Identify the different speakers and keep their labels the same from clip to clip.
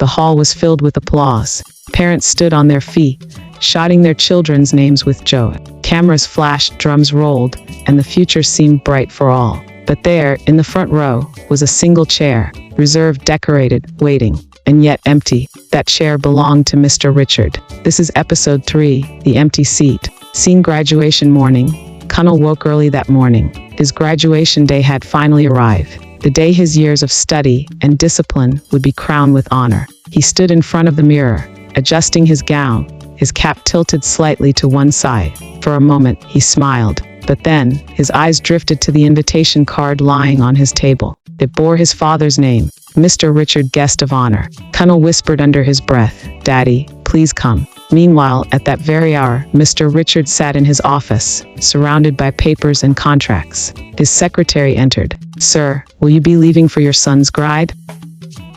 Speaker 1: The hall was filled with applause. Parents stood on their feet, shouting their children's names with joy. Cameras flashed, drums rolled, and the future seemed bright for all. But there, in the front row, was a single chair, reserved, decorated, waiting, and yet empty. That chair belonged to Mr. Richard. This is episode 3, The Empty Seat. Scene: graduation morning. Kunle woke early that morning. His graduation day had finally arrived. The day his years of study and discipline would be crowned with honor. He stood in front of the mirror, adjusting his gown, his cap tilted slightly to one side. For a moment, he smiled, but then his eyes drifted to the invitation card lying on his table. It bore his father's name, Mr. Richard, guest of honor. Kunle whispered under his breath, "Daddy, please come." Meanwhile, at that very hour, Mr. Richard sat in his office, surrounded by papers and contracts. His secretary entered. "Sir, will you be leaving for your son's gride?"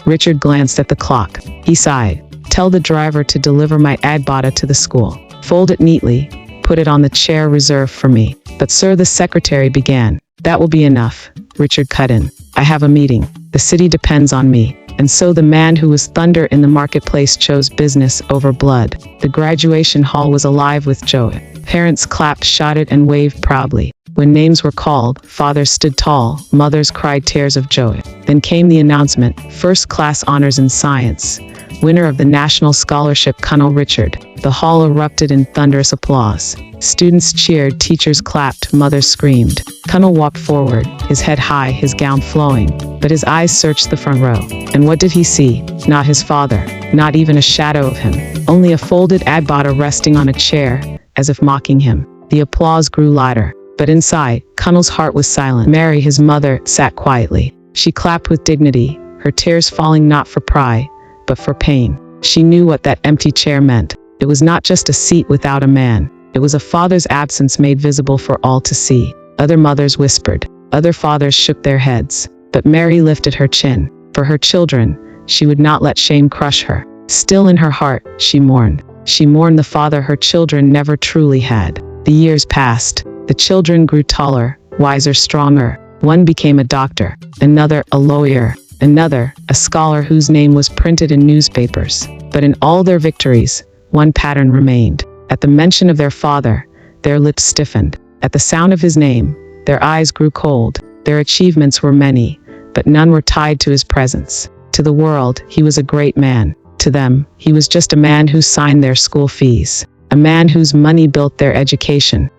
Speaker 1: Richard glanced at the clock. He sighed. "Tell the driver to deliver my adbata to the school. Fold it neatly, put it on the chair reserved for me." "But sir," the secretary began. "That will be enough," Richard cut in. "I have a meeting. The city depends on me." And so the man who was thunder in the marketplace chose business over blood. The graduation hall was alive with joy. Parents clapped, shouted, and waved proudly. When names were called, fathers stood tall, mothers cried tears of joy. Then came the announcement: first class honors in science, winner of the National Scholarship, Kunle Richard. The hall erupted in thunderous applause. Students cheered, teachers clapped, mothers screamed. Kunle walked forward, his head high, his gown flowing, but his eyes searched the front row. And what did he see? Not his father, not even a shadow of him, only a folded adbata resting on a chair, as if mocking him. The applause grew louder, but inside, Kunle's heart was silent. Mary, his mother, sat quietly. She clapped with dignity, her tears falling not for pride, but for pain. She knew what that empty chair meant. It was not just a seat without a man. It was a father's absence made visible for all to see. Other mothers whispered. Other fathers shook their heads. But Mary lifted her chin. For her children, she would not let shame crush her. Still in her heart, she mourned. She mourned the father her children never truly had. The years passed. The children grew taller, wiser, stronger. One became a doctor, another a lawyer, another a scholar whose name was printed in newspapers. But in all their victories, one pattern remained. At the mention of their father, their lips stiffened. At the sound of his name, their eyes grew cold. Their achievements were many, but none were tied to his presence. To the world, he was a great man. To them, he was just a man who signed their school fees, a man whose money built their education,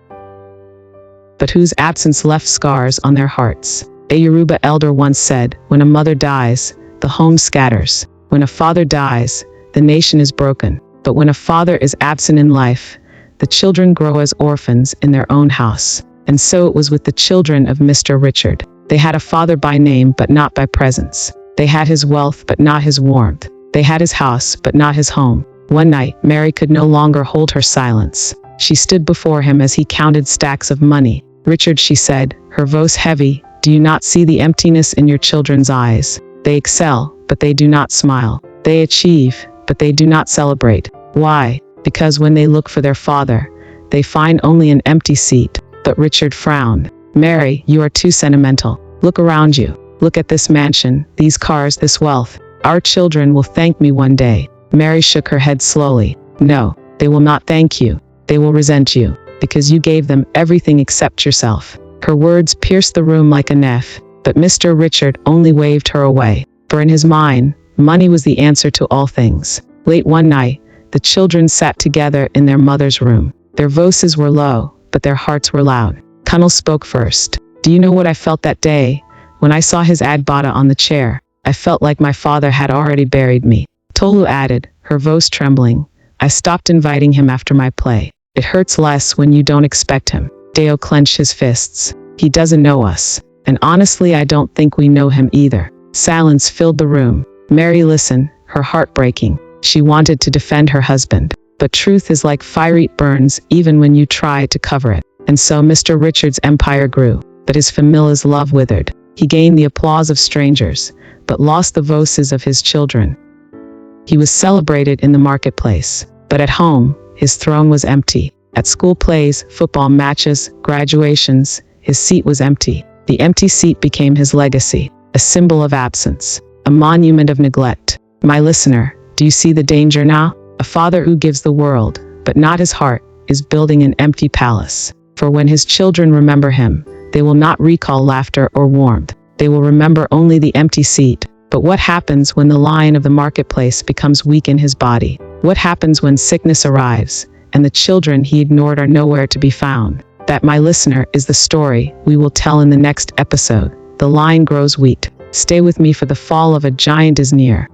Speaker 1: but whose absence left scars on their hearts. A Yoruba elder once said, "When a mother dies, the home scatters. When a father dies, the nation is broken. But when a father is absent in life, the children grow as orphans in their own house." And so it was with the children of Mr. Richard. They had a father by name, but not by presence. They had his wealth, but not his warmth. They had his house, but not his home. One night, Mary could no longer hold her silence. She stood before him as he counted stacks of money. "Richard," she said, her voice heavy, "do you not see the emptiness in your children's eyes? They excel, but they do not smile. They achieve, but they do not celebrate. Why? Because when they look for their father, they find only an empty seat." But Richard frowned. "Mary, you are too sentimental. Look around you. Look at this mansion, these cars, this wealth. Our children will thank me one day." Mary shook her head slowly. "No, they will not thank you. They will resent you, because you gave them everything except yourself." Her words pierced the room like a knife, but Mr. Richard only waved her away. For in his mind, money was the answer to all things. Late one night, the children sat together in their mother's room. Their voices were low, but their hearts were loud. Kunle spoke first. "Do you know what I felt that day? When I saw his adbata on the chair, I felt like my father had already buried me." Tolu added, her voice trembling, "I stopped inviting him after my play. It hurts less when you don't expect him." Deo clenched his fists. "He doesn't know us. And honestly, I don't think we know him either." Silence filled the room. Mary listened, her heart breaking. She wanted to defend her husband. But truth is like fire, it burns even when you try to cover it. And so Mr. Richard's empire grew, but his family's love withered. He gained the applause of strangers, but lost the voices of his children. He was celebrated in the marketplace, but at home, his throne was empty. At school plays, football matches, graduations, his seat was empty. The empty seat became his legacy, a symbol of absence, a monument of neglect. My listener, do you see the danger now? A father who gives the world, but not his heart, is building an empty palace. For when his children remember him, they will not recall laughter or warmth. They will remember only the empty seat. But what happens when the lion of the marketplace becomes weak in his body? What happens when sickness arrives, and the children he ignored are nowhere to be found? That, my listener, is the story we will tell in the next episode. The Lion Grows Wheat. Stay with me, for the fall of a giant is near.